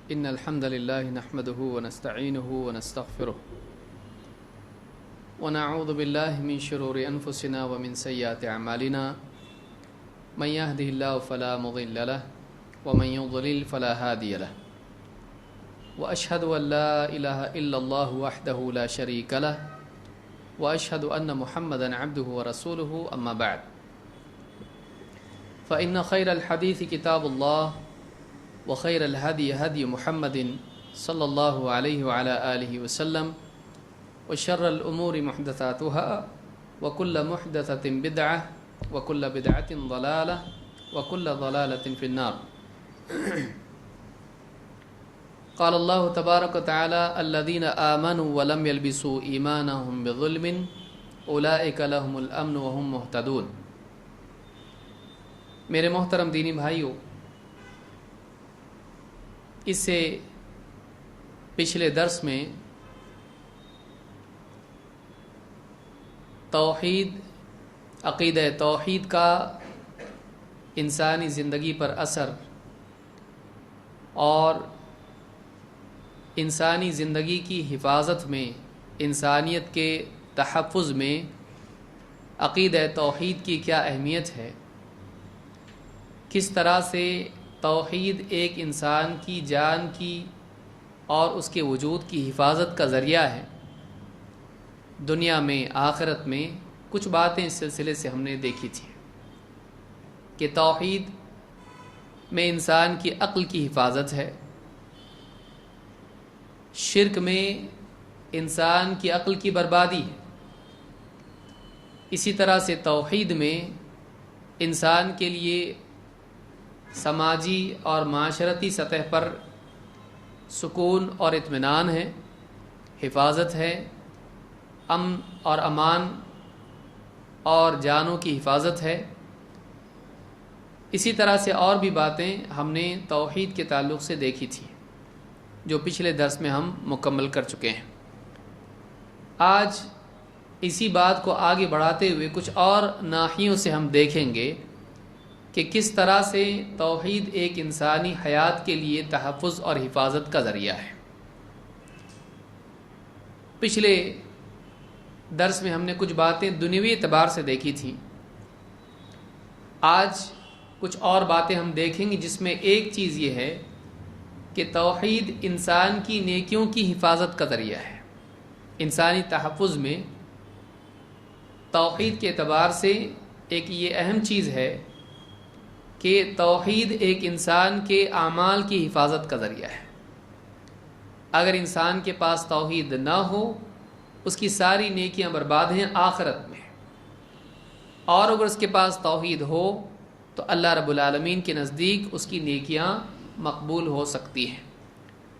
إن الحمد لله نحمده ونستعينه ونستغفره ونعوذ بالله من شرور أنفسنا ومن سيئات أعمالنا من يهده الله فلا مضل له ومن يضلل فلا هادي له وأشهد أن لا إله إلا الله وحده لا شريك له وأشهد أن محمدا عبده ورسوله أما بعد فإن خير الحديث كتاب الله وخير الهدي هدي محمد صلى الله عليه وعلى آله وسلم وشر الأمور محدثاتها وكل محدثة بدعة وكل بدعة ضلالة وكل ضلالة في النار. قال الله تبارك وتعالى الذين آمنوا ولم يلبسوا إيمانهم بظلم أولئك لهم الأمن وهم مهتدون. میرے محترم دینی بھائیوں، اس سے پچھلے درس میں توحید، عقیدہ توحید کا انسانی زندگی پر اثر اور انسانی زندگی کی حفاظت میں، انسانیت کے تحفظ میں عقیدہ توحید کی کیا اہمیت ہے، کس طرح سے توحید ایک انسان کی جان کی اور اس کے وجود کی حفاظت کا ذریعہ ہے، دنیا میں آخرت میں کچھ باتیں اس سلسلے سے ہم نے دیکھی تھی کہ توحید میں انسان کی عقل کی حفاظت ہے، شرک میں انسان کی عقل کی بربادی ہے، اسی طرح سے توحید میں انسان کے لیے سماجی اور معاشرتی سطح پر سکون اور اطمینان ہے، حفاظت ہے، امن اور امان اور جانوں کی حفاظت ہے۔ اسی طرح سے اور بھی باتیں ہم نے توحید کے تعلق سے دیکھی تھی جو پچھلے درس میں ہم مکمل کر چکے ہیں۔ آج اسی بات کو آگے بڑھاتے ہوئے کچھ اور ناحیوں سے ہم دیکھیں گے کہ کس طرح سے توحید ایک انسانی حیات کے لیے تحفظ اور حفاظت کا ذریعہ ہے۔ پچھلے درس میں ہم نے کچھ باتیں دنیوی اعتبار سے دیکھی تھیں، آج کچھ اور باتیں ہم دیکھیں گے جس میں ایک چیز یہ ہے کہ توحید انسان کی نیکیوں کی حفاظت کا ذریعہ ہے۔ انسانی تحفظ میں توحید کے اعتبار سے ایک یہ اہم چیز ہے کہ توحید ایک انسان کے اعمال کی حفاظت کا ذریعہ ہے۔ اگر انسان کے پاس توحید نہ ہو، اس کی ساری نیکیاں برباد ہیں آخرت میں، اور اگر اس کے پاس توحید ہو تو اللہ رب العالمین کے نزدیک اس کی نیکیاں مقبول ہو سکتی ہیں۔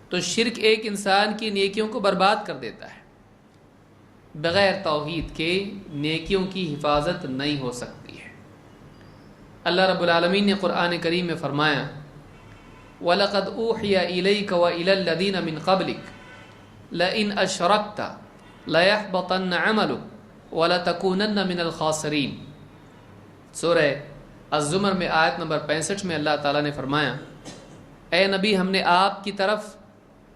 تو شرک ایک انسان کی نیکیوں کو برباد کر دیتا ہے، بغیر توحید کے نیکیوں کی حفاظت نہیں ہو سکتی ہے۔ اللہ رب العالمین نے قرآن کریم میں فرمایا وَلَقَدْ أُوحِيَ إِلَيْكَ وَإِلَى الَّذِينَ مِنْ قَبْلِكَ لَئِنْ أَشْرَكْتَ لَيَحْبَطَنَّ عَمَلُكَ وَلَتَكُونَنَّ مِنَ الْخَاسِرِينَ۔ سورہ الزمر میں آیت نمبر 65 میں اللہ تعالیٰ نے فرمایا اے نبی، ہم نے آپ کی طرف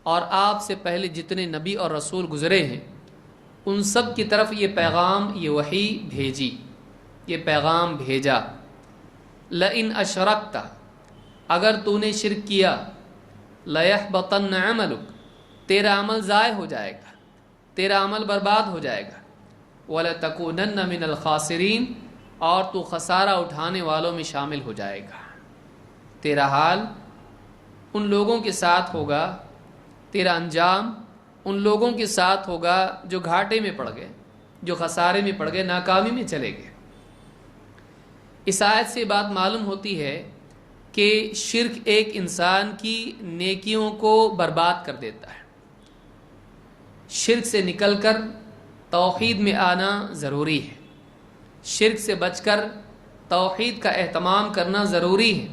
اور آپ سے پہلے جتنے نبی اور رسول گزرے ہیں ان سب کی طرف یہ پیغام، یہ وحی بھیجی، یہ پیغام بھیجا۔ لئن اشرکت، اگر تو نے شرک کیا، لیحبطن عملک، تیرا عمل ضائع ہو جائے گا، تیرا عمل برباد ہو جائے گا، ولتکونن من الخاسرین، اور تو خسارہ اٹھانے والوں میں شامل ہو جائے گا۔ تیرا حال ان لوگوں کے ساتھ ہوگا، تیرا انجام ان لوگوں کے ساتھ ہوگا جو گھاٹے میں پڑ گئے، جو خسارے میں پڑ گئے، ناکامی میں چلے گئے۔ اس آیت سے بات معلوم ہوتی ہے کہ شرک ایک انسان کی نیکیوں کو برباد کر دیتا ہے۔ شرک سے نکل کر توحید میں آنا ضروری ہے، شرک سے بچ کر توحید کا اہتمام کرنا ضروری ہے۔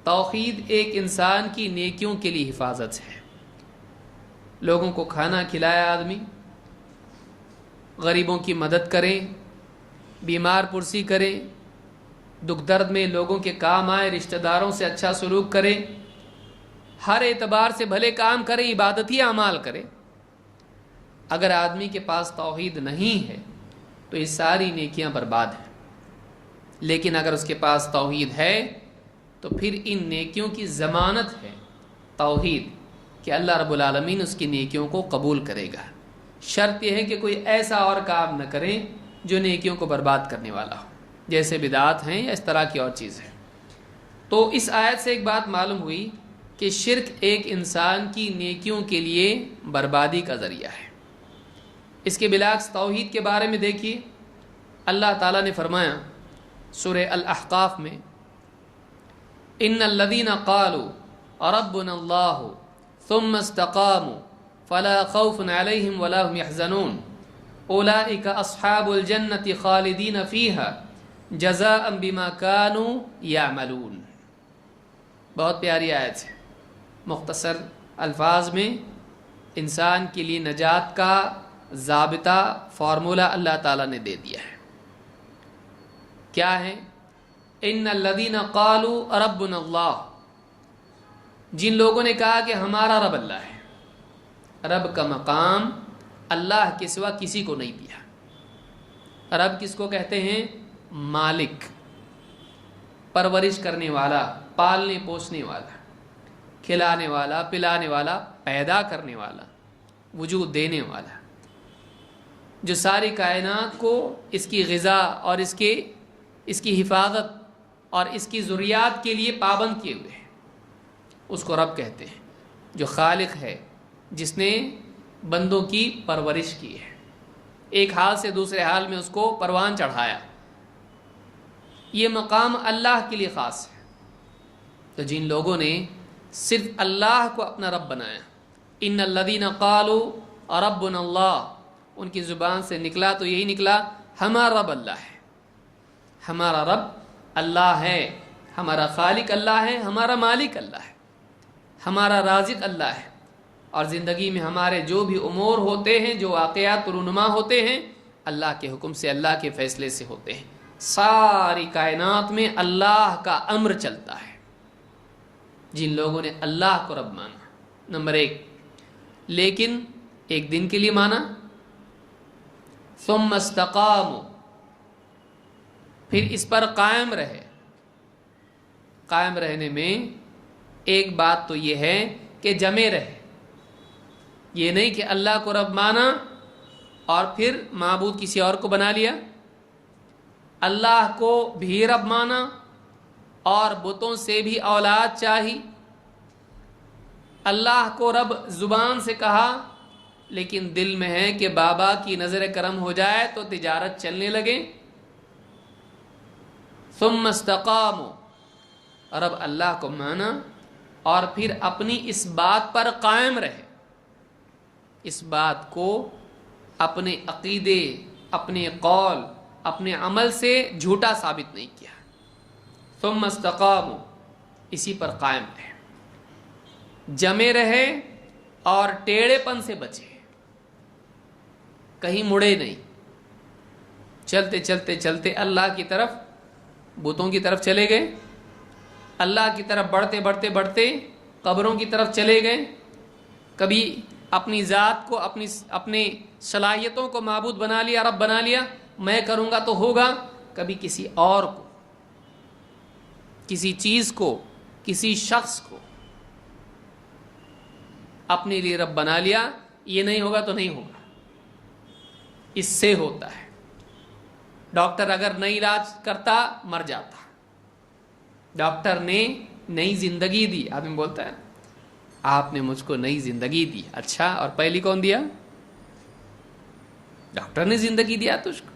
توحید ایک انسان کی نیکیوں کے لیے حفاظت ہے۔ لوگوں کو کھانا کھلایا آدمی، غریبوں کی مدد کریں، بیمار پرسی کریں، دکھ درد میں لوگوں کے کام آئے، رشتہ داروں سے اچھا سلوک کرے، ہر اعتبار سے بھلے کام کرے، عبادتی اعمال کرے، اگر آدمی کے پاس توحید نہیں ہے تو یہ ساری نیکیاں برباد ہیں۔ لیکن اگر اس کے پاس توحید ہے تو پھر ان نیکیوں کی ضمانت ہے توحید، کہ اللہ رب العالمین اس کی نیکیوں کو قبول کرے گا۔ شرط یہ ہے کہ کوئی ایسا اور کام نہ کریں جو نیکیوں کو برباد کرنے والا ہو، جیسے بدعات ہیں یا اس طرح کی اور چیز ہے۔ تو اس آیت سے ایک بات معلوم ہوئی کہ شرک ایک انسان کی نیکیوں کے لیے بربادی کا ذریعہ ہے۔ اس کے بالعکس توحید کے بارے میں دیکھیے، اللہ تعالیٰ نے فرمایا سورہ الاحقاف میں، ان الذین قالوا ربنا اللہ ثم استقاموا فلا خوف علیہم ولا هم يحزنون اولئک اصحاب الجنۃ خالدین فیہا جزاء بما كانوا یعملون۔ بہت پیاری آیت ہے، مختصر الفاظ میں انسان کے لیے نجات کا ضابطہ فارمولہ اللہ تعالیٰ نے دے دیا ہے۔ کیا ہے؟ ان الذین قالوا ربنا اللہ، جن لوگوں نے کہا کہ ہمارا رب اللہ ہے۔ رب کا مقام اللہ کے سوا کسی کو نہیں دیا۔ رب کس کو کہتے ہیں؟ مالک، پرورش کرنے والا، پالنے پوسنے والا، کھلانے والا، پلانے والا، پیدا کرنے والا، وجود دینے والا، جو ساری کائنات کو اس کی غذا اور اس کی حفاظت اور اس کی ضروریات کے لیے پابند کیے ہوئے ہیں، اس کو رب کہتے ہیں۔ جو خالق ہے، جس نے بندوں کی پرورش کی ہے، ایک حال سے دوسرے حال میں اس کو پروان چڑھایا، یہ مقام اللہ کے لیے خاص ہے۔ تو جن لوگوں نے صرف اللہ کو اپنا رب بنایا، ان الذین قالوا ربنا اللہ، ان کی زبان سے نکلا تو یہی نکلا، ہمارا رب اللہ ہے، ہمارا رب اللہ ہے، ہمارا خالق اللہ ہے، ہمارا مالک اللہ ہے، ہمارا رازق اللہ ہے، اور زندگی میں ہمارے جو بھی امور ہوتے ہیں، جو واقعات رونما ہوتے ہیں، اللہ کے حکم سے، اللہ کے فیصلے سے ہوتے ہیں۔ ساری کائنات میں اللہ کا امر چلتا ہے۔ جن لوگوں نے اللہ کو رب مانا، نمبر ایک، لیکن ایک دن کے لیے مانا، ثم استقاموا، پھر اس پر قائم رہے۔ قائم رہنے میں ایک بات تو یہ ہے کہ جمے رہے، یہ نہیں کہ اللہ کو رب مانا اور پھر معبود کسی اور کو بنا لیا، اللہ کو بھی رب مانا اور بتوں سے بھی اولاد چاہی، اللہ کو رب زبان سے کہا لیکن دل میں ہے کہ بابا کی نظر کرم ہو جائے تو تجارت چلنے لگے۔ ثم استقاموا، رب اللہ کو مانا اور پھر اپنی اس بات پر قائم رہے، اس بات کو اپنے عقیدے، اپنے قول، اپنے عمل سے جھوٹا ثابت نہیں کیا۔ ثم استقاموا، اسی پر قائم رہے، جمے رہے اور ٹیڑھے پن سے بچے، کہیں مڑے نہیں، چلتے چلتے چلتے اللہ کی طرف، بتوں کی طرف چلے گئے، اللہ کی طرف بڑھتے بڑھتے بڑھتے قبروں کی طرف چلے گئے، کبھی اپنی ذات کو، اپنے صلاحیتوں کو معبود بنا لیا، رب بنا لیا، میں کروں گا تو ہوگا، کبھی کسی اور کو، کسی چیز کو، کسی شخص کو اپنے لیے رب بنا لیا، یہ نہیں ہوگا تو نہیں ہوگا، اس سے ہوتا ہے۔ ڈاکٹر اگر نئی علاج کرتا مر جاتا، ڈاکٹر نے نئی زندگی دی، آدمی بولتا ہے آپ نے مجھ کو نئی زندگی دی، اچھا اور پہلی کون دیا؟ ڈاکٹر نے زندگی دیا تجھ کو،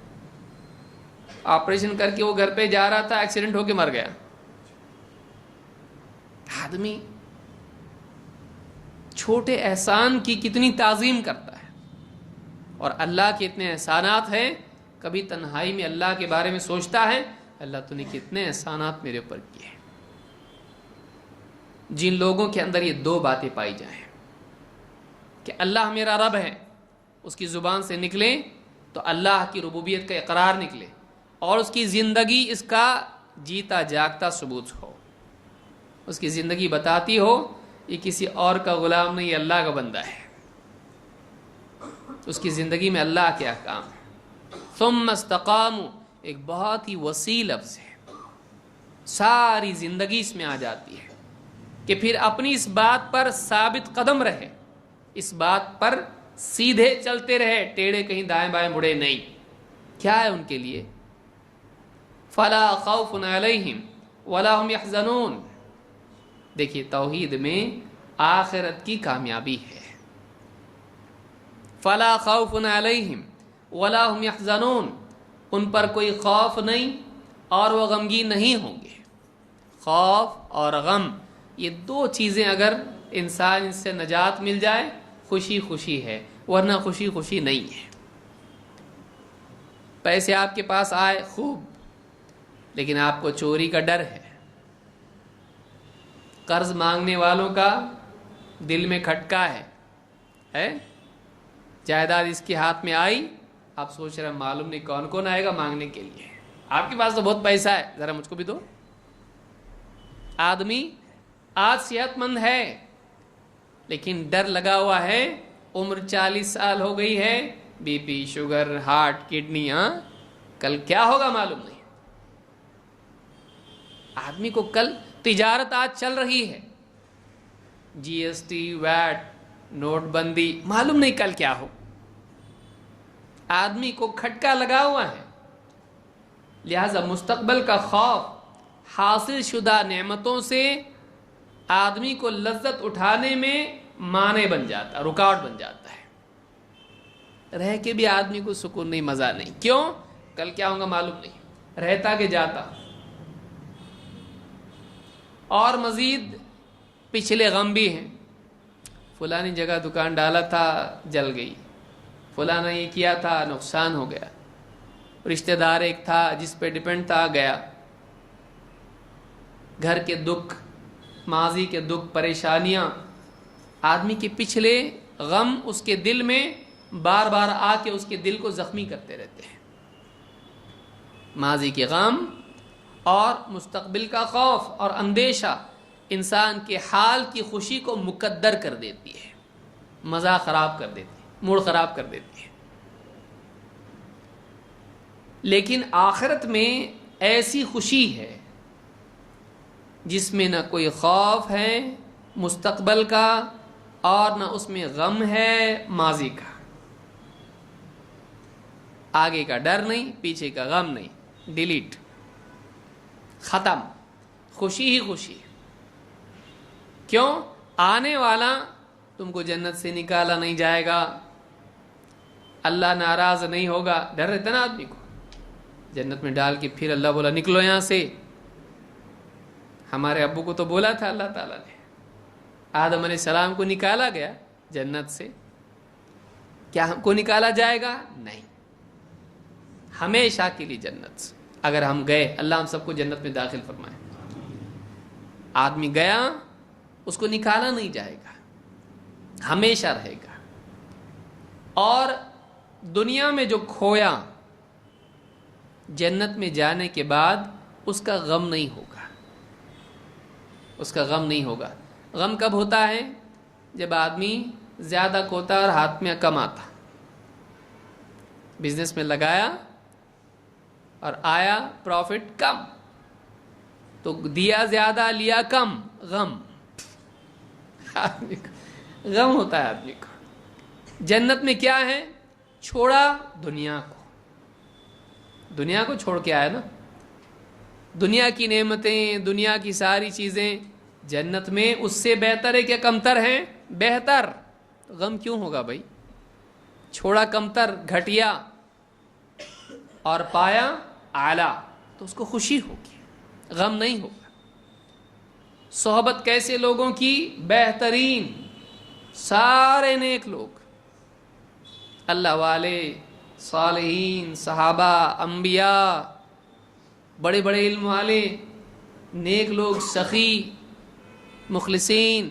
آپریشن کر کے وہ گھر پہ جا رہا تھا، ایکسیڈنٹ ہو کے مر گیا۔ آدمی چھوٹے احسان کی کتنی تعظیم کرتا ہے، اور اللہ کے اتنے احسانات ہیں، کبھی تنہائی میں اللہ کے بارے میں سوچتا ہے، اللہ تو نے کتنے احسانات میرے اوپر کیے۔ جن لوگوں کے اندر یہ دو باتیں پائی جائیں کہ اللہ میرا رب ہے، اس کی زبان سے نکلیں تو اللہ کی ربوبیت کا اقرار نکلے، اور اس کی زندگی اس کا جیتا جاگتا ثبوت ہو، اس کی زندگی بتاتی ہو یہ کسی اور کا غلام نہیں، اللہ کا بندہ ہے، اس کی زندگی میں اللہ کے احکام ہیں۔ ثم استقاموا ایک بہت ہی وسیع لفظ ہے، ساری زندگی اس میں آ جاتی ہے کہ پھر اپنی اس بات پر ثابت قدم رہے، اس بات پر سیدھے چلتے رہے، ٹیڑھے کہیں دائیں بائیں مڑے نہیں۔ کیا ہے ان کے لیے؟ فلا خوف علیہم ولا هم يحزنون۔ دیکھیے توحید میں آخرت کی کامیابی ہے۔ فلا خوف علیہم ولا هم يحزنون، ان پر کوئی خوف نہیں اور وہ غمگین نہیں ہوں گے۔ خوف اور غم یہ دو چیزیں اگر انسان اس سے نجات مل جائے خوشی خوشی ہے، ورنہ خوشی خوشی نہیں ہے۔ پیسے آپ کے پاس آئے خوب، لیکن آپ کو چوری کا ڈر ہے، قرض مانگنے والوں کا دل میں کھٹکا ہے، جائیداد اس کے ہاتھ میں آئی، آپ سوچ رہے ہیں معلوم نہیں کون کون آئے گا مانگنے کے لیے، آپ کے پاس تو بہت پیسہ ہے، ذرا مجھ کو بھی دو۔ آدمی آج صحت مند ہے لیکن ڈر لگا ہوا ہے، عمر 40 سال ہو گئی ہے، B P, sugar, heart, kidney, کل کیا ہوگا معلوم نہیں۔ آدمی کو کل تجارت آج چل رہی ہے، جی ایس ٹی، ویٹ، نوٹ بندی، معلوم نہیں کل کیا ہو۔ آدمی کو کھٹکا لگا ہوا ہے، لہذا مستقبل کا خوف حاصل شدہ نعمتوں سے آدمی کو لذت اٹھانے میں مانع بن جاتا ہے، رکاوٹ بن جاتا ہے۔ رہ کے بھی آدمی کو سکون نہیں، مزہ نہیں۔ کیوں؟ کل کیا ہوگا معلوم نہیں، رہتا کہ جاتا۔ اور مزید پچھلے غم بھی ہیں، فلانی جگہ دکان ڈالا تھا جل گئی، فلانا یہ کیا تھا نقصان ہو گیا، رشتہ دار ایک تھا جس پہ ڈیپینڈ تھا گیا، گھر کے دکھ، ماضی کے دکھ، پریشانیاں، آدمی کے پچھلے غم اس کے دل میں بار بار آ کے اس کے دل کو زخمی کرتے رہتے ہیں۔ ماضی کے غم اور مستقبل کا خوف اور اندیشہ انسان کے حال کی خوشی کو مقدر کر دیتی ہے، مزہ خراب کر دیتی ہے، موڈ خراب کر دیتی ہے۔ لیکن آخرت میں ایسی خوشی ہے جس میں نہ کوئی خوف ہے مستقبل کا اور نہ اس میں غم ہے ماضی کا، آگے کا ڈر نہیں، پیچھے کا غم نہیں، ڈیلیٹ، ختم، خوشی ہی خوشی۔ کیوں؟ آنے والا تم کو جنت سے نکالا نہیں جائے گا، اللہ ناراض نہیں ہوگا، ڈر رہتا نا آدمی کو، جنت میں ڈال کے پھر اللہ بولا نکلو یہاں سے۔ ہمارے ابو کو تو بولا تھا اللہ تعالیٰ نے، آدم علیہ السلام کو نکالا گیا جنت سے، کیا ہم کو نکالا جائے گا؟ نہیں، ہمیشہ کے لیے جنت سے اگر ہم گئے، اللہ ہم سب کو جنت میں داخل فرمائے۔ آدمی گیا اس کو نکالا نہیں جائے گا، ہمیشہ رہے گا۔ اور دنیا میں جو کھویا جنت میں جانے کے بعد اس کا غم نہیں ہوگا، اس کا غم نہیں ہوگا۔ غم کب ہوتا ہے؟ جب آدمی زیادہ کھوتا اور ہاتھ میں کم آتا، بزنس میں لگایا اور آیا پروفٹ کم، تو دیا زیادہ لیا کم، غم، آدمی کو غم ہوتا ہے آدمی کو۔ جنت میں کیا ہے؟ چھوڑا دنیا کو، دنیا کو چھوڑ کے آیا نا، دنیا کی نعمتیں، دنیا کی ساری چیزیں جنت میں اس سے بہتر ہے کہ کمتر ہیں؟ بہتر، غم کیوں ہوگا بھائی؟ چھوڑا کمتر، گھٹیا اور پایا اعلیٰ، تو اس کو خوشی ہوگی، غم نہیں ہوگا۔ صحبت کیسے لوگوں کی؟ بہترین، سارے نیک لوگ، اللہ والے، صالحین، صحابہ، انبیاء، بڑے بڑے علم والے، نیک لوگ، سخی، مخلصین،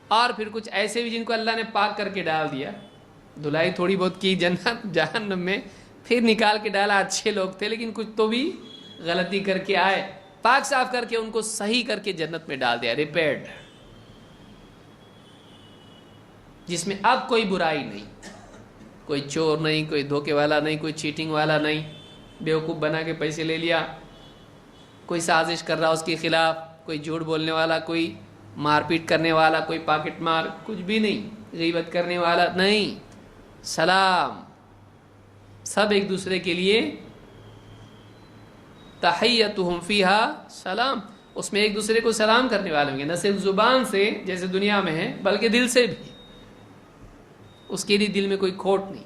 اور پھر کچھ ایسے بھی جن کو اللہ نے پاک کر کے ڈال دیا، دھلائی تھوڑی بہت کی جنت جہنم میں، پھر نکال کے ڈالا، اچھے لوگ تھے لیکن کچھ تو بھی غلطی کر کے آئے، پاک صاف کر کے ان کو صحیح کر کے جنت میں ڈال دیا، ریپیئرڈ۔ جس میں اب کوئی برائی نہیں، کوئی چور نہیں، کوئی دھوکے والا نہیں، کوئی چیٹنگ والا نہیں، بیوقوف بنا کے پیسے لے لیا، کوئی سازش کر رہا اس کے خلاف، کوئی جھوٹ بولنے والا، کوئی مار پیٹ کرنے والا، کوئی پاکٹ مار، کچھ بھی نہیں، غیبت کرنے والا نہیں. سلام، سب ایک دوسرے کے لیے تحیتہم فیہا سلام، اس میں ایک دوسرے کو سلام کرنے والے ہوں گے، نہ صرف زبان سے جیسے دنیا میں ہے بلکہ دل سے بھی. اس کے لیے دل میں کوئی کھوٹ نہیں.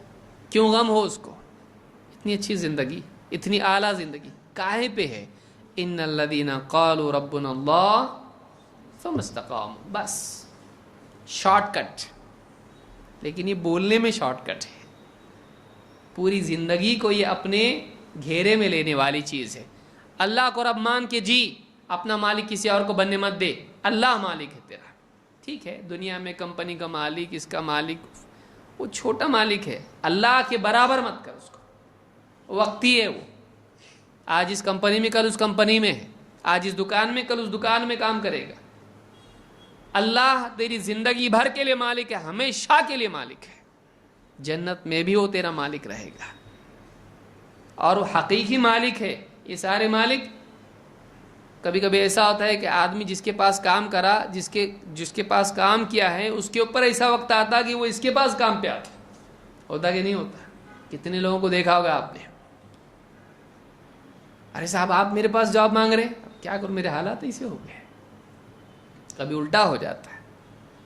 کیوں غم ہو اس کو؟ اتنی اچھی زندگی، اتنی اعلیٰ زندگی کاہے پہ ہے؟ ان الذین قالوا ربنا اللہ ثم استقاموا، بس شارٹ کٹ. لیکن یہ بولنے میں شارٹ کٹ ہے، پوری زندگی کو یہ اپنے گھیرے میں لینے والی چیز ہے. اللہ کو رب مان کے جی، اپنا مالک کسی اور کو بننے مت دے. اللہ مالک ہے تیرا، ٹھیک ہے دنیا میں کمپنی کا مالک، اس کا مالک، وہ چھوٹا مالک ہے، اللہ کے برابر مت کر اس کو. وقتی ہے وہ، آج اس کمپنی میں کل اس کمپنی میں ہے، آج اس دکان میں کل اس دکان میں کام کرے گا. اللہ تیری زندگی بھر کے لیے مالک ہے، ہمیشہ کے لیے مالک ہے. جنت میں بھی وہ تیرا مالک رہے گا، اور وہ حقیقی مالک ہے. یہ سارے مالک، کبھی کبھی ایسا ہوتا ہے کہ آدمی جس کے پاس کام کرا، جس کے پاس کام کیا ہے، اس کے اوپر ایسا وقت آتا کہ وہ اس کے پاس کام پہ آتا. ہوتا کہ نہیں ہوتا؟ کتنے لوگوں کو دیکھا ہوگا آپ نے، ارے صاحب آپ میرے پاس جاب مانگ رہے ہیں، کیا کروں میرے حالات ایسے ہو گئے. کبھی الٹا ہو جاتا ہے،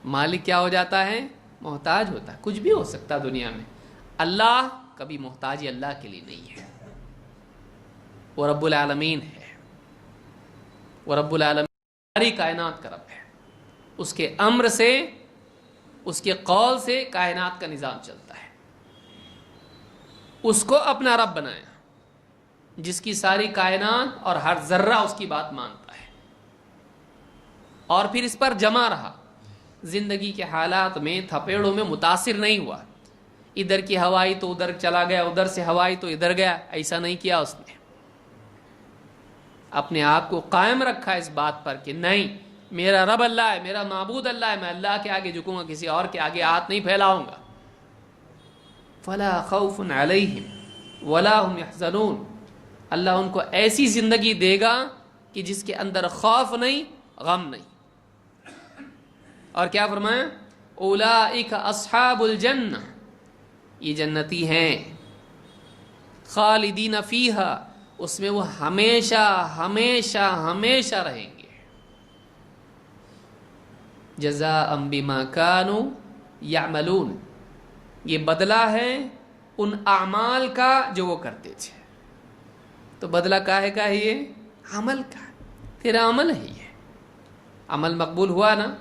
مالک کیا ہو جاتا ہے؟ محتاج ہوتا ہے. کچھ بھی ہو سکتا ہے دنیا میں، اللہ کبھی محتاجی اللہ کے لیے نہیں ہے. وہ رب العالمین ہے، وہ رب العالمین ساری کائنات کا رب ہے. اس کے امر سے، اس کے قول سے کائنات کا نظام چلتا ہے. اس کو اپنا رب بنایا، جس کی ساری کائنات اور ہر ذرہ اس کی بات مانتا ہے، اور پھر اس پر جمع رہا. زندگی کے حالات میں تھپیڑوں میں متاثر نہیں ہوا، ادھر کی ہوائی تو ادھر چلا گیا، ادھر سے ہوائی تو ادھر گیا، ایسا نہیں کیا. اس نے اپنے آپ کو قائم رکھا اس بات پر کہ نہیں، میرا رب اللہ ہے، میرا معبود اللہ ہے، میں اللہ کے آگے جھکوں گا، کسی اور کے آگے ہاتھ نہیں پھیلاؤں گا. فلا خوف علیہم ولا هم يحزنون، اللہ ان کو ایسی زندگی دے گا کہ جس کے اندر خوف نہیں، غم نہیں. اور کیا فرمایا؟ اولئک اصحاب الجنہ، یہ جنتی ہیں، خالدین فیہا، اس میں وہ ہمیشہ ہمیشہ ہمیشہ رہیں گے. جزاء بما کانوا یعملون، یہ بدلہ ہے ان اعمال کا جو وہ کرتے تھے. تو بدلہ کاہے کا ہے؟ یہ عمل کا. تیرا عمل ہے، یہ عمل مقبول ہوا نا؟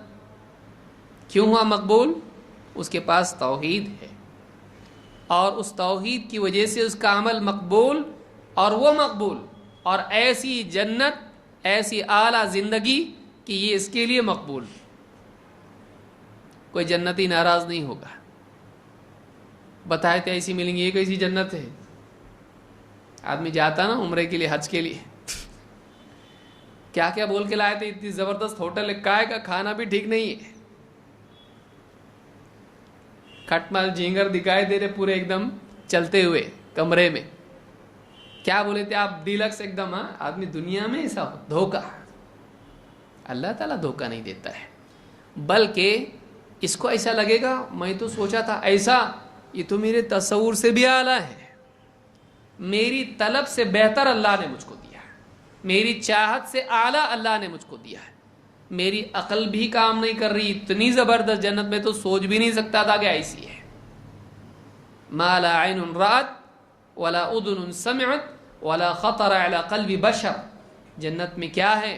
کیوں ہوا مقبول؟ اس کے پاس توحید ہے، اور اس توحید کی وجہ سے اس کا عمل مقبول، اور وہ مقبول، اور ایسی جنت، ایسی اعلیٰ زندگی کہ یہ اس کے لیے مقبول. کوئی جنتی ناراض نہیں ہوگا. بتائے تھے ایسی ملیں گی، یہ کیسی جنت ہے؟ آدمی جاتا نا عمرے کے لیے، حج کے لیے، کیا کیا بول کے لائے تھے، اتنی زبردست ہوٹل ہے، کائے کا کھانا بھی ٹھیک نہیں ہے، کھٹ مال جھینگر دکھائی دے رہے پورے ایک دم چلتے ہوئے کمرے میں. کیا بولے تھے آپ؟ ڈیلکس ایک دم. ہاں، آدمی دنیا میں ایسا ہو، دھوکہ. اللہ تعالیٰ دھوکہ نہیں دیتا ہے، بلکہ اس کو ایسا لگے گا میں تو سوچا تھا ایسا، یہ تو میرے تصور سے بھی اعلیٰ ہے، میری طلب سے بہتر اللہ نے مجھ کو دیا ہے، میری چاہت سے اعلیٰ اللہ نے مجھ کو دیا ہے، میری عقل بھی کام نہیں کر رہی، اتنی زبردست جنت میں تو سوچ بھی نہیں سکتا تھا کہ ایسی ہے. ما لا عین رأت ولا اذن سمعت ولا خطر على قلب بشر. جنت میں کیا ہے؟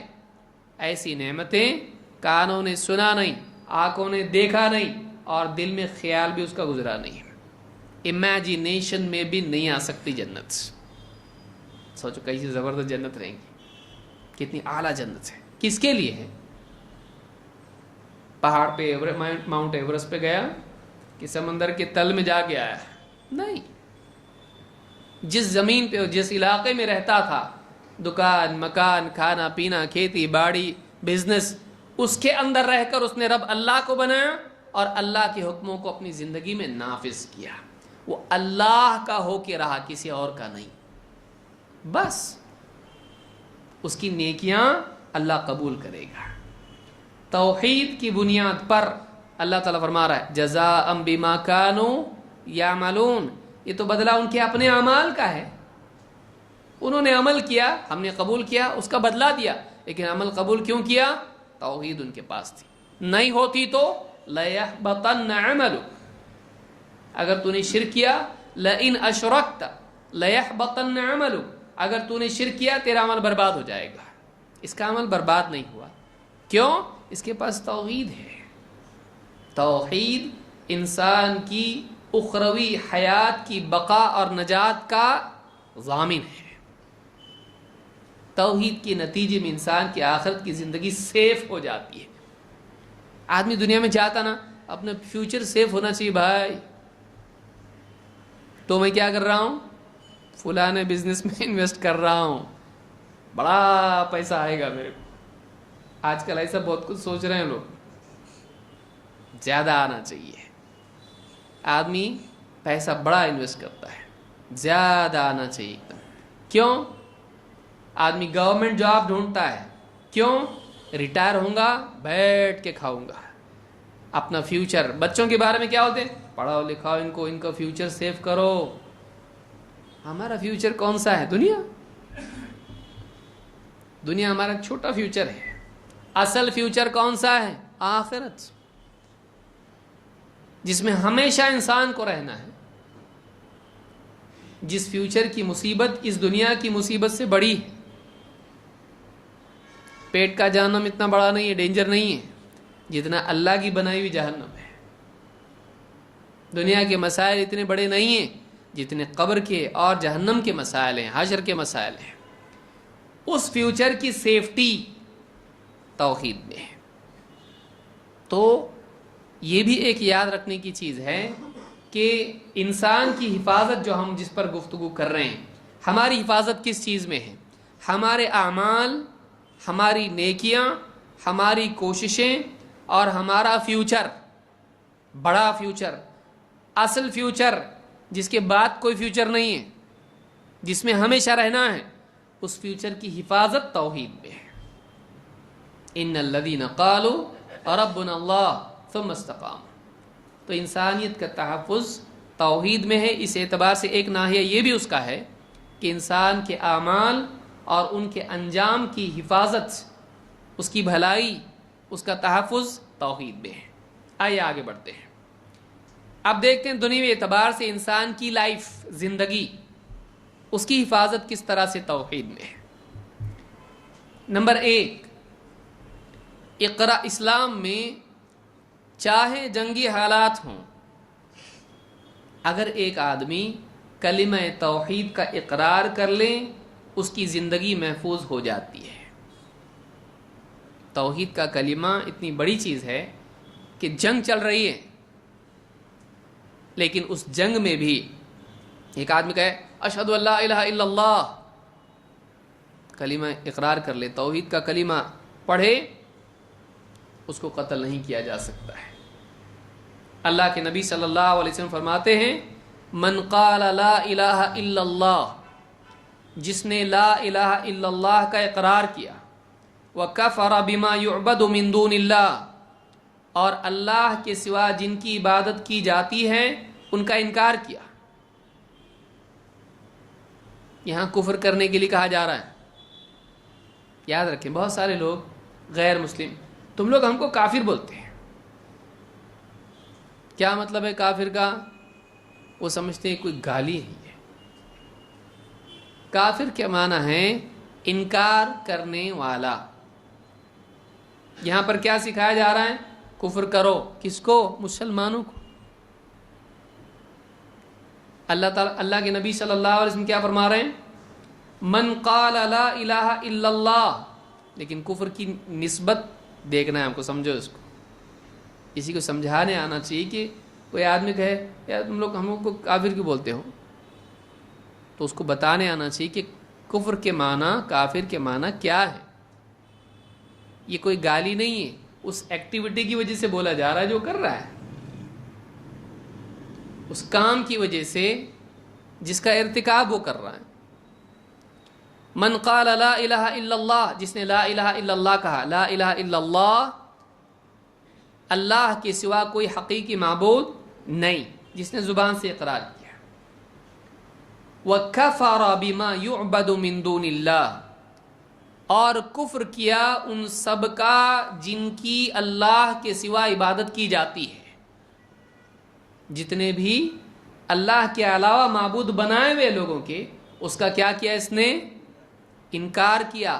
ایسی نعمتیں کانوں نے سنا نہیں، آنکھوں نے دیکھا نہیں، اور دل میں خیال بھی اس کا گزرا نہیں. امیجینیشن میں بھی نہیں آ سکتی جنت. سوچو کیسی زبردست جنت رہیں گی، کتنی اعلیٰ جنت ہے. کس کے لیے ہے؟ پہاڑ پہ ماؤنٹ ایورسٹ پہ گیا کہ سمندر کے تل میں جا کے آیا؟ نہیں. جس زمین پہ، جس علاقے میں رہتا تھا، دکان، مکان، کھانا پینا، کھیتی باڑی، بزنس، اس کے اندر رہ کر اس نے رب اللہ کو بنایا، اور اللہ کے حکموں کو اپنی زندگی میں نافذ کیا. وہ اللہ کا ہو کے رہا, کسی اور کا نہیں. بس اس کی نیکیاں اللہ قبول کرے گا. توحید کی بنیاد پر اللہ تعالیٰ فرما رہا ہے جزاء بما کانوا یعملون. یہ تو بدلہ ان کے اپنے اعمال کا ہے. انہوں نے عمل کیا, ہم نے قبول کیا, اس کا بدلہ دیا. لیکن عمل قبول کیوں کیا؟ توحید ان کے پاس تھی. نہیں ہوتی تو لَيَحْبَطَنَّ عَمَلُكَ, اگر تو نے شرک کیا, لَإِنْ أَشْرَكْتَ لَيَحْبَطَنَّ عَمَلُكَ, اگر تو نے شرک کیا تیرا عمل برباد ہو جائے گا. اس کا عمل برباد نہیں ہوا. کیوں؟ اس کے پاس توحید ہے. توحید انسان کی اخروی حیات کی بقا اور نجات کا ضامن ہے. توحید کے نتیجے میں انسان کی آخرت کی زندگی سیف ہو جاتی ہے. آدمی دنیا میں چاہتا نا اپنا فیوچر سیف ہونا چاہیے. بھائی تو میں کیا کر رہا ہوں, فلاں بزنس میں انویسٹ کر رہا ہوں, بڑا پیسہ آئے گا میرے کو. آج کل ایسا بہت کچھ سوچ رہے ہیں لوگ, زیادہ آنا چاہیے. آدمی پیسہ بڑا انویسٹ کرتا ہے, زیادہ آنا چاہیے ایک دم. کیوں؟ آدمی گورنمنٹ جاب ڈھونڈتا ہے. کیوں؟ ریٹائر ہوں گا, بیٹھ کے کھاؤں گا. اپنا فیوچر, بچوں کے بارے میں کیا ہوتے ہیں, پڑھاؤ لکھاؤ ان کو, ان کا فیوچر سیف کرو. ہمارا فیوچر کون سا ہے؟ دنیا. دنیا ہمارا چھوٹا فیوچر ہے. اصل فیوچر کون سا ہے؟ آخرت, جس میں ہمیشہ انسان کو رہنا ہے. جس فیوچر کی مصیبت اس دنیا کی مصیبت سے بڑی ہے. پیٹ کا جہنم اتنا بڑا نہیں ہے, ڈینجر نہیں ہے, جتنا اللہ کی بنائی ہوئی جہنم ہے. دنیا کے مسائل اتنے بڑے نہیں ہیں جتنے قبر کے اور جہنم کے مسائل ہیں, حشر کے مسائل ہیں. اس فیوچر کی سیفٹی توحید میں ہے. تو یہ بھی ایک یاد رکھنے کی چیز ہے کہ انسان کی حفاظت, جو ہم جس پر گفتگو کر رہے ہیں, ہماری حفاظت کس چیز میں ہے؟ ہمارے اعمال, ہماری نیکیاں, ہماری کوششیں اور ہمارا فیوچر, بڑا فیوچر, اصل فیوچر جس کے بعد کوئی فیوچر نہیں ہے, جس میں ہمیشہ رہنا ہے, اس فیوچر کی حفاظت توحید میں ہے. ان الذین قالوا ربنا اللہ ثم استقاموا. تو انسانیت کا تحفظ توحید میں ہے. اس اعتبار سے ایک ناحیہ یہ بھی اس کا ہے کہ انسان کے اعمال اور ان کے انجام کی حفاظت, اس کی بھلائی, اس کا تحفظ توحید میں ہے. آئیے آگے بڑھتے ہیں. اب دیکھتے ہیں دنیوی اعتبار سے انسان کی لائف, زندگی, اس کی حفاظت کس طرح سے توحید میں ہے. نمبر 1, اقرا. اسلام میں چاہے جنگی حالات ہوں, اگر ایک آدمی کلمہ توحید کا اقرار کر لے, اس کی زندگی محفوظ ہو جاتی ہے. توحید کا کلمہ اتنی بڑی چیز ہے کہ جنگ چل رہی ہے, لیکن اس جنگ میں بھی ایک آدمی کہے اشہد ان لا الہ الا اللہ, کلمہ اقرار کر لے, توحید کا کلمہ پڑھے, اس کو قتل نہیں کیا جا سکتا ہے. اللہ کے نبی صلی اللہ علیہ وسلم فرماتے ہیں من قال لا الہ الا اللہ, جس نے لا الہ الا اللہ کا اقرار کیا, وکفر بما یعبد من دون اللہ, اور اللہ کے سوا جن کی عبادت کی جاتی ہے ان کا انکار کیا. یہاں کفر کرنے کے لیے کہا جا رہا ہے. یاد رکھیں, بہت سارے لوگ غیر مسلم, تم لوگ ہم کو کافر بولتے ہیں. کیا مطلب ہے کافر کا؟ وہ سمجھتے ہیں کوئی گالی ہے یہ. کافر کے معنی ہے انکار کرنے والا. یہاں پر کیا سکھایا جا رہا ہے؟ کفر کرو. کس کو؟ مسلمانوں کو. اللہ تعالیٰ, اللہ کے نبی صلی اللہ علیہ وسلم کیا فرما رہے ہیں؟ من قال لا الہ الا اللہ. لیکن کفر کی نسبت دیکھنا ہے ہم کو, سمجھو اس کو. کسی کو سمجھانے آنا چاہیے کہ کوئی آدمی کہے یار تم لوگ ہم لوگ کو کافر کیوں بولتے ہو, تو اس کو بتانے آنا چاہیے کہ کفر کے معنی, کافر کے معنی کیا ہے. یہ کوئی گالی نہیں ہے, اس ایکٹیویٹی کی وجہ سے بولا جا رہا ہے جو کر رہا ہے. اس کام کی وجہ سے جس کا ارتکاب وہ کر رہا ہے. من قال لا الہ الا اللہ، جس نے لا الہ الا اللہ کہا. لا الہ الا اللہ، اللہ کے سوا کوئی حقیقی معبود نہیں، جس نے زبان سے اقرار کیا. وَكَفَرَ بِمَا يُعْبَدُ مِن دُونِ اللَّهِ، اور کفر کیا ان سب کا جن کی اللہ کے سوا عبادت کی جاتی ہے. جتنے بھی اللہ کے علاوہ معبود بنائے ہوئے لوگوں کے، اس کا کیا کیا اس نے؟ انکار کیا،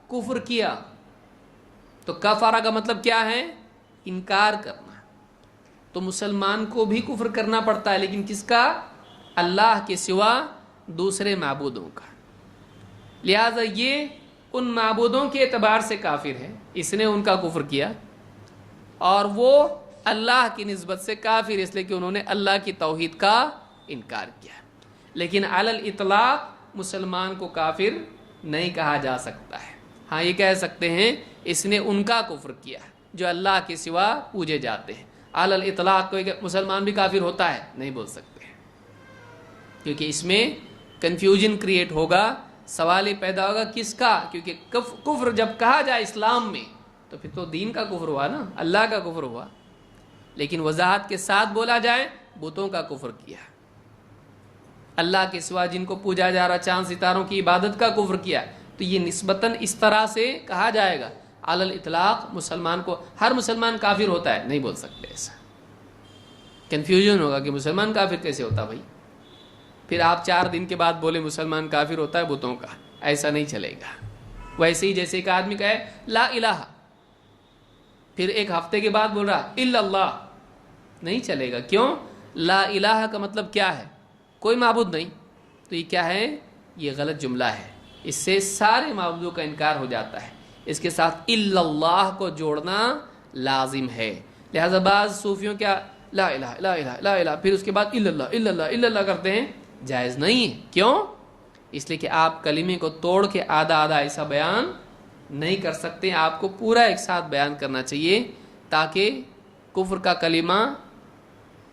کفر کیا. تو کفارہ کا مطلب کیا ہے؟ انکار کرنا. تو مسلمان کو بھی کفر کرنا پڑتا ہے، لیکن کس کا؟ اللہ کے سوا دوسرے معبودوں کا. لہذا یہ ان معبودوں کے اعتبار سے کافر ہے، اس نے ان کا کفر کیا، اور وہ اللہ کی نسبت سے کافر اس لیے کہ انہوں نے اللہ کی توحید کا انکار کیا. لیکن علی الاطلاق مسلمان کو کافر نہیں کہا جا سکتا ہے. ہاں یہ کہہ سکتے ہیں اس نے ان کا کفر کیا جو اللہ کے سوا پوجے جاتے ہیں. علی الاطلاق کوئی مسلمان بھی کافر ہوتا ہے نہیں بول سکتے، کیونکہ اس میں کنفیوژن کریٹ ہوگا. سوال یہ پیدا ہوگا کس کا؟ کیونکہ کفر جب کہا جائے اسلام میں تو پھر تو دین کا کفر ہوا نا، اللہ کا کفر ہوا. لیکن وضاحت کے ساتھ بولا جائے بتوں کا کفر کیا، اللہ کے سوا جن کو پوجا جا رہا چاند ستاروں کی عبادت کا کفر کیا، تو یہ نسبتاً اس طرح سے کہا جائے گا. علی الاطلاق مسلمان کو ہر مسلمان کافر ہوتا ہے نہیں بول سکتے. ایسا کنفیوژن ہوگا کہ مسلمان کافر کیسے ہوتا بھائی، پھر آپ 4 دن کے بعد بولے مسلمان کافر ہوتا ہے بتوں کا، ایسا نہیں چلے گا. ویسے ہی جیسے ایک آدمی کہے لا الہ، پھر ایک ہفتے کے بعد بول رہا الا اللہ، نہیں چلے گا. کیوں؟ لا الہ کا مطلب کیا ہے؟ کوئی معبود نہیں. تو یہ کیا ہے؟ یہ غلط جملہ ہے. اس سے سارے معبودوں کا انکار ہو جاتا ہے. اس کے ساتھ الا اللہ کو جوڑنا لازم ہے. لہذا بعض صوفیوں کیا لا الہ لا الہ لا الہ، پھر اس کے بعد الا اللہ الا اللہ الا اللہ کرتے ہیں. جائز نہیں ہے. کیوں؟ اس لیے کہ آپ کلمے کو توڑ کے آدھا آدھا ایسا بیان نہیں کر سکتے. آپ کو پورا ایک ساتھ بیان کرنا چاہیے تاکہ کفر کا کلمہ،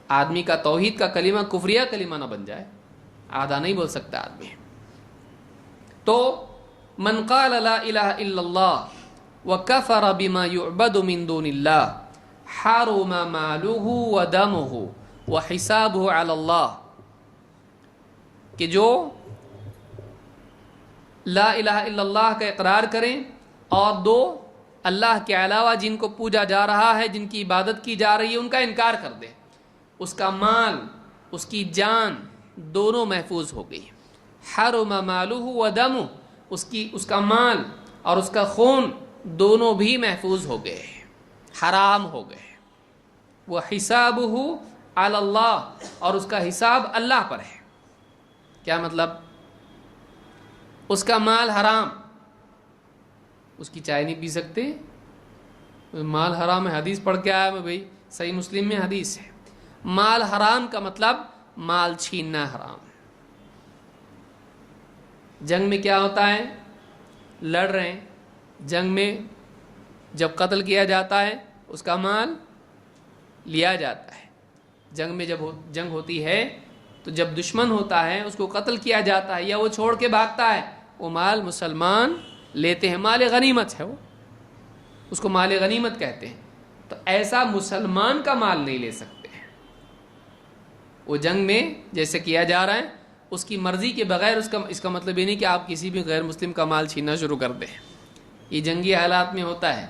آدمی کا توحید کا کلمہ کفریہ کلمہ نہ بن جائے. آدھا نہیں بول سکتا آدمی. تو من قال لا الہ الا اللہ وکفر بما یعبد من دون اللہ حرم مالہ ودمہ وحسابہ علی اللہ، کہ جو لا الہ الا اللہ کا اقرار کریں اور 2 اللہ کے علاوہ جن کو پوجا جا رہا ہے، جن کی عبادت کی جا رہی ہے، ان کا انکار کر دیں، اس کا مال، اس کی جان دونوں محفوظ ہو گئی. حرم مالہ ودمہ، اس کا مال اور اس کا خون دونوں بھی محفوظ ہو گئے، حرام ہو گئے. وحسابہ علی اللہ، اور اس کا حساب اللہ پر ہے. کیا مطلب؟ اس کا مال حرام، اس کی چائے نہیں پی سکتے، مال حرام ہے. حدیث پڑھ کے آیا میں بھائی، صحیح مسلم میں حدیث ہے. مال حرام کا مطلب مال چھیننا حرام. جنگ میں کیا ہوتا ہے؟ لڑ رہے ہیں، جنگ میں جب قتل کیا جاتا ہے اس کا مال لیا جاتا ہے. جنگ میں جب جنگ ہوتی ہے تو جب دشمن ہوتا ہے اس کو قتل کیا جاتا ہے یا وہ چھوڑ کے بھاگتا ہے، وہ مال مسلمان لیتے ہیں. مال غنیمت ہے، وہ اس کو مال غنیمت کہتے ہیں. تو ایسا مسلمان کا مال نہیں لے سکتے. وہ جنگ میں جیسے کیا جا رہا ہے اس کی مرضی کے بغیر، اس کا مطلب یہ نہیں کہ آپ کسی بھی غیر مسلم کا مال چھیننا شروع کر دیں. یہ جنگی حالات میں ہوتا ہے،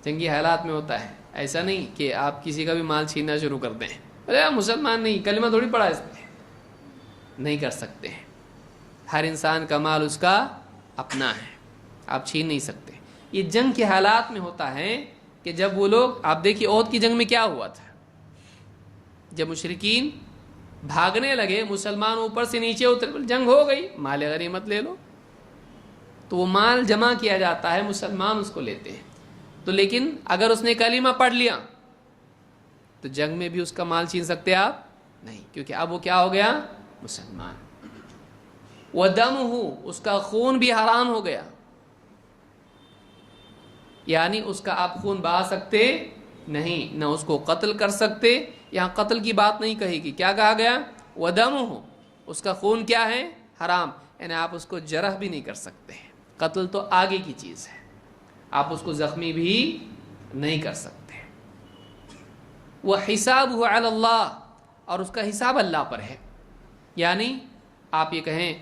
جنگی حالات میں ہوتا ہے. ایسا نہیں کہ آپ کسی کا بھی مال چھیننا شروع کر دیں. ارے مسلمان نہیں، کلمہ تھوڑی پڑھا اس نے، نہیں کر سکتے. ہر انسان کا مال اس کا اپنا ہے، آپ چھین نہیں سکتے. یہ جنگ کے حالات میں ہوتا ہے کہ جب وہ لوگ، آپ دیکھیے احد کی جنگ میں کیا ہوا تھا، جب مشرکین بھاگنے لگے، مسلمان اوپر سے نیچے اتر، جنگ ہو گئی، مال غنیمت لے لو. تو وہ مال جمع کیا جاتا ہے، مسلمان اس کو لیتے ہیں. تو لیکن اگر اس نے کلمہ پڑھ لیا تو جنگ میں بھی اس کا مال چھین سکتے آپ نہیں، کیونکہ اب وہ کیا ہو گیا؟ مسلمان. وَدَمُهُ، اس کا خون بھی حرام ہو گیا، یعنی اس کا آپ خون بہا سکتے نہیں، نہ اس کو قتل کر سکتے. یہاں قتل کی بات نہیں کہی گی. کیا کہا گیا؟ وَدَمُهُ، اس کا خون کیا ہے؟ حرام. یعنی آپ اس کو جرح بھی نہیں کر سکتے. قتل تو آگے کی چیز ہے، آپ اس کو زخمی بھی نہیں کر سکتے. وَحِسَابُهُ عَلَى اللَّهِ، اور اس کا حساب اللہ پر ہے. یعنی آپ یہ کہیں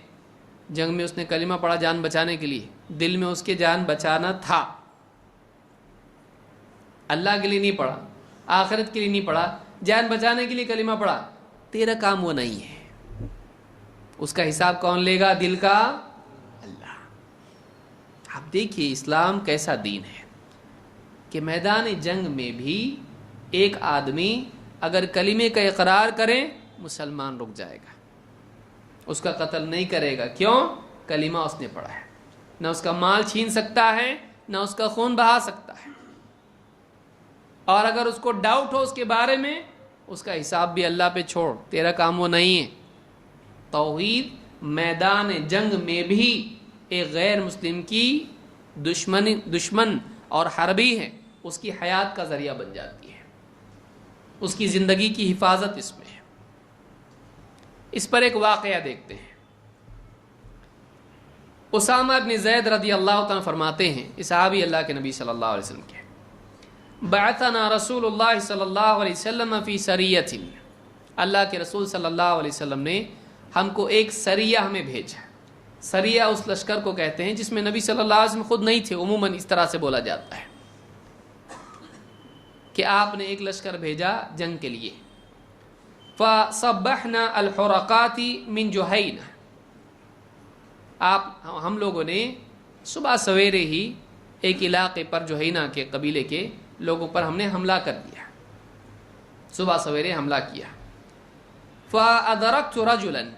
جنگ میں اس نے کلمہ پڑھا جان بچانے کے لیے، دل میں اس کے جان بچانا تھا، اللہ کے لیے نہیں پڑھا، آخرت کے لیے نہیں پڑھا، جان بچانے کے لیے کلمہ پڑھا، تیرا کام وہ نہیں ہے. اس کا حساب کون لے گا؟ دل کا اللہ. آپ دیکھیے اسلام کیسا دین ہے کہ میدان جنگ میں بھی ایک آدمی اگر کلمے کا اقرار کرے مسلمان رک جائے گا، اس کا قتل نہیں کرے گا. کیوں؟ کلمہ اس نے پڑھا ہے. نہ اس کا مال چھین سکتا ہے، نہ اس کا خون بہا سکتا ہے. اور اگر اس کو ڈاؤٹ ہو اس کے بارے میں، اس کا حساب بھی اللہ پہ چھوڑ، تیرا کام وہ نہیں ہے. توحید میدان جنگ میں بھی ایک غیر مسلم کی دشمن اور حربی ہے، اس کی حیات کا ذریعہ بن جاتی ہے، اس کی زندگی کی حفاظت اس میں ہے. اس پر ایک واقعہ دیکھتے ہیں. اسامہ بن زید رضی اللہ تعالیٰ فرماتے ہیں، صحابی اللہ کے نبی صلی اللہ علیہ وسلم کے، بعثنا رسول اللہ صلی اللہ علیہ وسلم فی سریۃ، اللہ کے رسول صلی اللہ علیہ وسلم نے ہم کو ایک سریہ ہمیں بھیجا. سریہ اس لشکر کو کہتے ہیں جس میں نبی صلی اللہ علیہ وسلم خود نہیں تھے. عموماً اس طرح سے بولا جاتا ہے کہ آپ نے ایک لشکر بھیجا جنگ کے لیے. فصبحنا الحرقات من جہینہ، ہم لوگوں نے صبح سویرے ہی ایک علاقے پر جہینہ کے قبیلے کے لوگوں پر ہم نے حملہ کر دیا. صبح سویرے حملہ کیا. فَأَدْرَكْتُ رَجُلًا،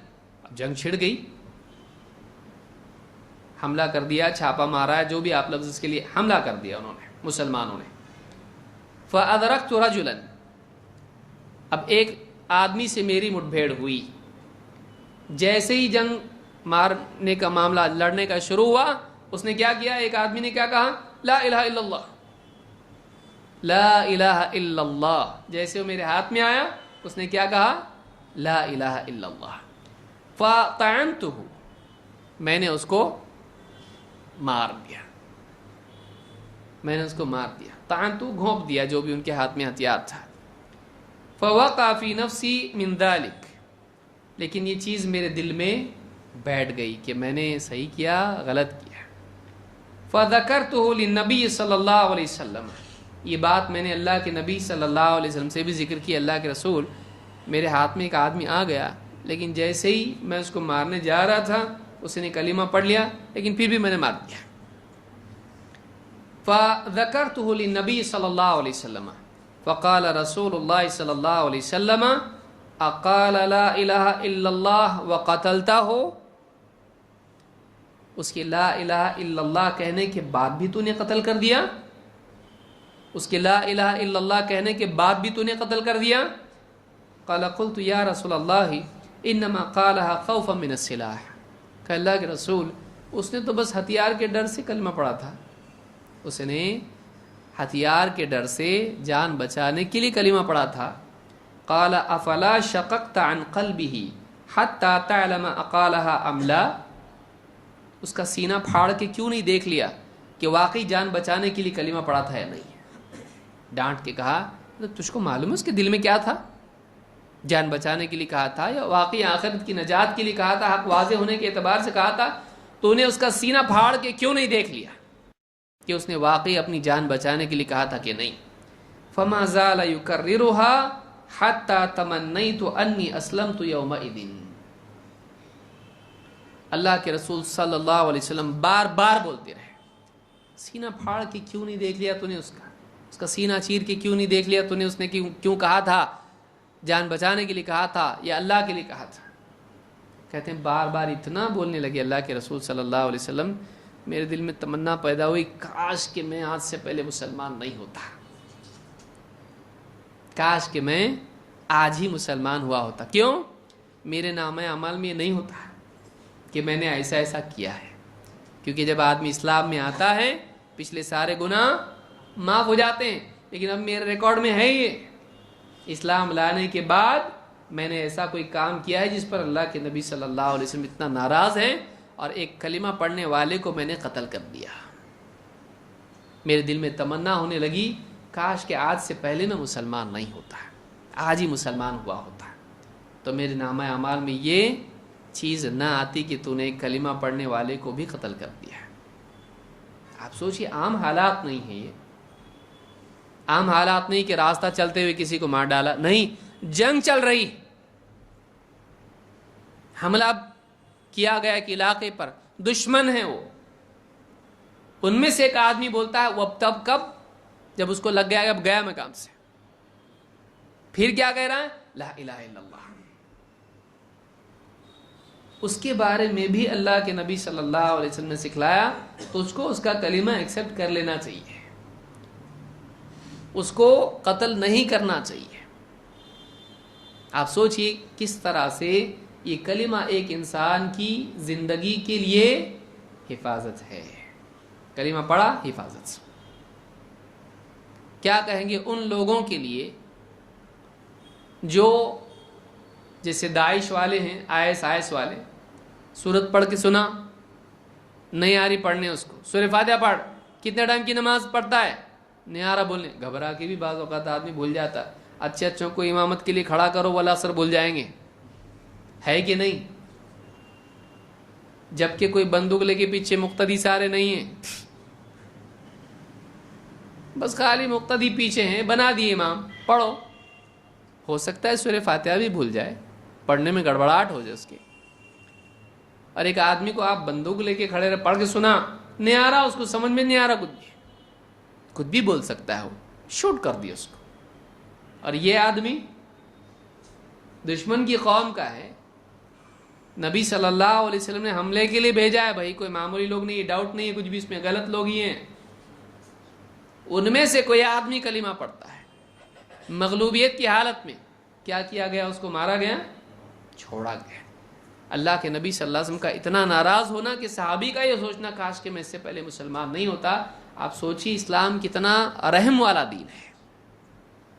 اب جنگ چھڑ گئی، حملہ کر دیا، چھاپا مارا ہے، جو بھی آپ لفظ اس کے لیے، حملہ کر دیا انہوں نے، مسلمانوں نے. فَأَدْرَكْتُ رَجُلًا، اب ایک آدمی سے میری مٹ بھیڑ ہوئی. جیسے ہی جنگ مارنے کا معاملہ لڑنے کا شروع ہوا، اس نے کیا کیا؟ ایک آدمی نے کیا کہا؟ لا الہ الا اللہ، لا الہ الا اللہ. جیسے وہ میرے ہاتھ میں آیا اس نے کیا کہا؟ لا الہ الا اللہ. فطعنتہ، میں نے اس کو مار دیا، میں نے اس کو مار دیا. طعنتہ، گھونپ دیا جو بھی ان کے ہاتھ میں ہتھیار تھا. فوقع فی نفسی من ذلک، لیکن یہ چیز میرے دل میں بیٹھ گئی کہ میں نے صحیح کیا غلط کیا. فذکرتہ للنبی صلی اللہ علیہ وسلم، یہ بات میں نے اللہ کے نبی صلی اللہ علیہ وسلم سے بھی ذکر کی. اللہ کے رسول، میرے ہاتھ میں ایک آدمی آ گیا، لیکن جیسے ہی میں اس کو مارنے جا رہا تھا اس نے کلمہ پڑھ لیا، لیکن پھر بھی میں نے مار دیا. فذکرتہ للنبی صلی اللہ علیہ وسلم فقال رسول اللہ صلی اللہ علیہ وسلم اقال لا الہ الا اللہ وقتلتہ، اس کے لا الہ الا اللہ کہنے کے بعد بھی تو نے قتل کر دیا؟ اس کے لا الہ الا اللہ کہنے کے بعد بھی تو نے قتل کر دیا؟ قال قلت یا رسول اللہ انما قالها خوفا من السلاح، کہ اللہ کے رسول اس نے تو بس ہتھیار کے ڈر سے کلمہ پڑھا تھا، اس نے ہتھیار کے ڈر سے جان بچانے کے لیے کلمہ پڑھا تھا. قال افلا شققت عن قلبه حتى تعلم اقالها ام لا، اس کا سینہ پھاڑ کے کیوں نہیں دیکھ لیا کہ واقعی جان بچانے کے لیے کلمہ پڑھا تھا یا نہیں؟ ڈانٹ کے کہا تجھ کو معلوم ہے اس کے دل میں کیا تھا؟ جان بچانے کے لیے کہا تھا یا واقعی آخرت کی نجات کے لیے کہا تھا؟ حق واضح ہونے کے اعتبار سے کہا تھا؟ تو نے اس کا سینہ پھاڑ کے کیوں نہیں دیکھ لیا کہ اس نے واقعی اپنی جان بچانے کے لیے کہا تھا کہ نہیں؟ فما زال یکررها حتی تمنیت انی اسلمت یومئذ، اللہ کے رسول صلی اللہ علیہ وسلم بار بار بولتے رہے، سینہ پھاڑ کے کیوں نہیں دیکھ لیا تو نے اس کا سینہ چیر کے کیوں نہیں دیکھ لیا تو نے اس نے کیوں کہا تھا؟ جان بچانے کے لیے کہا تھا یا اللہ کے لیے کہا تھا؟ کہتے ہیں بار بار اتنا بولنے لگے اللہ کے رسول صلی اللہ علیہ وسلم، میرے دل میں تمنا پیدا ہوئی کاش کہ میں آج سے پہلے مسلمان نہیں ہوتا، کاش کہ میں آج ہی مسلمان ہوا ہوتا. کیوں؟ میرے نامہ اعمال میں یہ نہیں ہوتا کہ میں نے ایسا ایسا کیا ہے، کیونکہ جب آدمی اسلام میں آتا ہے پچھلے سارے گناہ معاف ہو جاتے ہیں. لیکن اب میرے ریکارڈ میں ہے یہ، اسلام لانے کے بعد میں نے ایسا کوئی کام کیا ہے جس پر اللہ کے نبی صلی اللہ علیہ وسلم اتنا ناراض ہیں، اور ایک کلمہ پڑھنے والے کو میں نے قتل کر دیا۔ میرے دل میں تمنا ہونے لگی کاش کہ آج سے پہلے میں مسلمان نہیں ہوتا، آج ہی مسلمان ہوا ہوتا، تو میرے نامہ اعمال میں یہ چیز نہ آتی کہ تو نے ایک کلمہ پڑھنے والے کو بھی قتل کر دیا۔ آپ سوچئے، عام حالات نہیں ہیں یہ، عام حالات نہیں کہ راستہ چلتے ہوئے کسی کو مار ڈالا، نہیں، جنگ چل رہی، حملہ کیا گیا ایک علاقے پر، دشمن ہیں وہ، ان میں سے ایک آدمی بولتا ہے، وہ اب تب کب، جب اس کو لگ گیا کہ اب گیا میں کام سے، پھر کیا کہہ رہا ہے؟ لا الہ الا اللہ۔ اس کے بارے میں بھی اللہ کے نبی صلی اللہ علیہ وسلم نے سکھلایا، تو اس کو اس کا کلمہ ایکسیپٹ کر لینا چاہیے، اس کو قتل نہیں کرنا چاہیے۔ آپ سوچئے کس طرح سے یہ کلمہ ایک انسان کی زندگی کے لیے حفاظت ہے، کلمہ پڑھا حفاظت۔ کیا کہیں گے ان لوگوں کے لیے جو جیسے داعش والے ہیں، IS والے، سورت پڑھ کے سنا، نہیں آ رہی پڑھنے اس کو، سورہ فاتحہ پڑھ، کتنے ٹائم کی نماز پڑھتا ہے، نہیں آ رہا بولنے، گھبرا کے بھی بعض اوقات آدمی بھول جاتا، اچھے اچھوں کو امامت کے لیے کھڑا کرو والا اثر بھول جائیں گے، ہے کہ نہیں؟ جبکہ کوئی بندوق لے کے پیچھے مقتدی سارے نہیں ہیں، بس خالی مقتدی پیچھے ہیں، بنا دیے امام، پڑھو، ہو سکتا ہے سورہ فاتحہ بھی بھول جائے، پڑھنے میں گڑبڑاہٹ ہو جائے اس کی، اور ایک آدمی کو آپ بندوق لے کے کھڑے رہے، پڑھ کے سنا، نہیں آ رہا، اس کو سمجھ میں نہیں آ رہا، کچھ بھی بول سکتا ہے، وہ شوٹ کر دیا اس کو، اور یہ آدمی دشمن کی قوم کا ہے، نبی صلی اللہ علیہ وسلم نے حملے کے لیے بھیجا ہے، بھائی کوئی معمولی لوگ نہیں، یہ ڈاؤٹ نہیں ہے کچھ بھی اس میں، غلط لوگ ہی ہیں، ان میں سے کوئی آدمی کلمہ پڑھتا ہے، مغلوبیت کی حالت میں کیا کیا گیا، اس کو مارا گیا، چھوڑا گیا۔ اللہ کے نبی صلی اللہ علیہ وسلم کا اتنا ناراض ہونا کہ صحابی کا یہ سوچنا کاش کہ میں اس سے پہلے مسلمان نہیں ہوتا۔ آپ سوچیے اسلام کتنا رحم والا دین ہے۔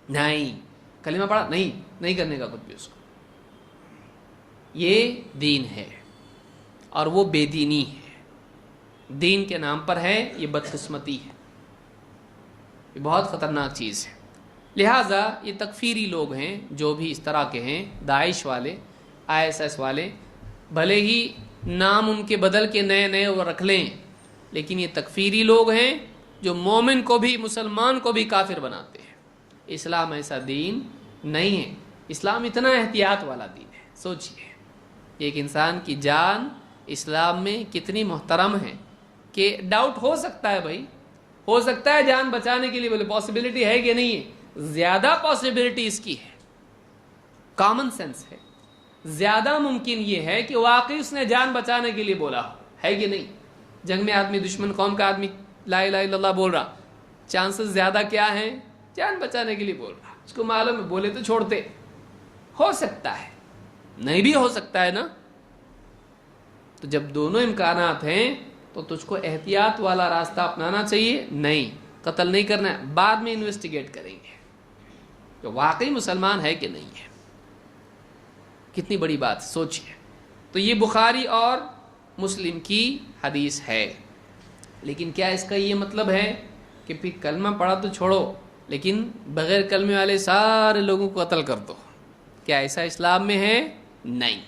نہیں کلمہ پڑھا، نہیں کرنے کا کچھ بھی اس کو، یہ دین ہے، اور وہ بے دینی ہے، دین کے نام پر ہے، یہ بدقسمتی ہے، یہ بہت خطرناک چیز ہے۔ لہٰذا یہ تکفیری لوگ ہیں جو بھی اس طرح کے ہیں، داعش والے، ISIS والے، بھلے ہی نام ان کے بدل کے نئے نئے وہ رکھ لیں، لیکن یہ تکفیری لوگ ہیں جو مومن کو بھی، مسلمان کو بھی کافر بناتے ہیں۔ اسلام ایسا دین نہیں ہے، اسلام اتنا احتیاط والا دین ہے۔ سوچئے ایک انسان کی جان اسلام میں کتنی محترم ہے کہ ڈاؤٹ ہو سکتا ہے، بھائی ہو سکتا ہے جان بچانے کے لیے، بولے پاسبلٹی ہے کہ نہیں ہے، زیادہ پاسبلٹی اس کی ہے، کامن سینس ہے، زیادہ ممکن یہ ہے کہ واقعی اس نے جان بچانے کے لیے بولا ہے کہ نہیں۔ جنگ میں آدمی، دشمن قوم کا آدمی لا الہ الا اللہ بول رہا، چانسز زیادہ کیا ہیں، جان بچانے کے لیے بول رہا، اس کو معلوم ہے بولے تو چھوڑتے، ہو سکتا ہے، نہیں بھی ہو سکتا ہے نا۔ تو جب دونوں امکانات ہیں تو تجھ کو احتیاط والا راستہ اپنانا چاہیے، نہیں قتل نہیں کرنا ہے، بعد میں انویسٹیگیٹ کریں گے کہ واقعی مسلمان ہے کہ نہیں ہے۔ کتنی بڑی بات سوچئے۔ تو یہ بخاری اور مسلم کی حدیث ہے، لیکن کیا اس کا یہ مطلب ہے کہ پھر کلمہ پڑھا تو چھوڑو لیکن بغیر کلمے والے سارے لوگوں کو قتل کر دو؟ کیا ایسا اسلام میں ہے؟ نہیں۔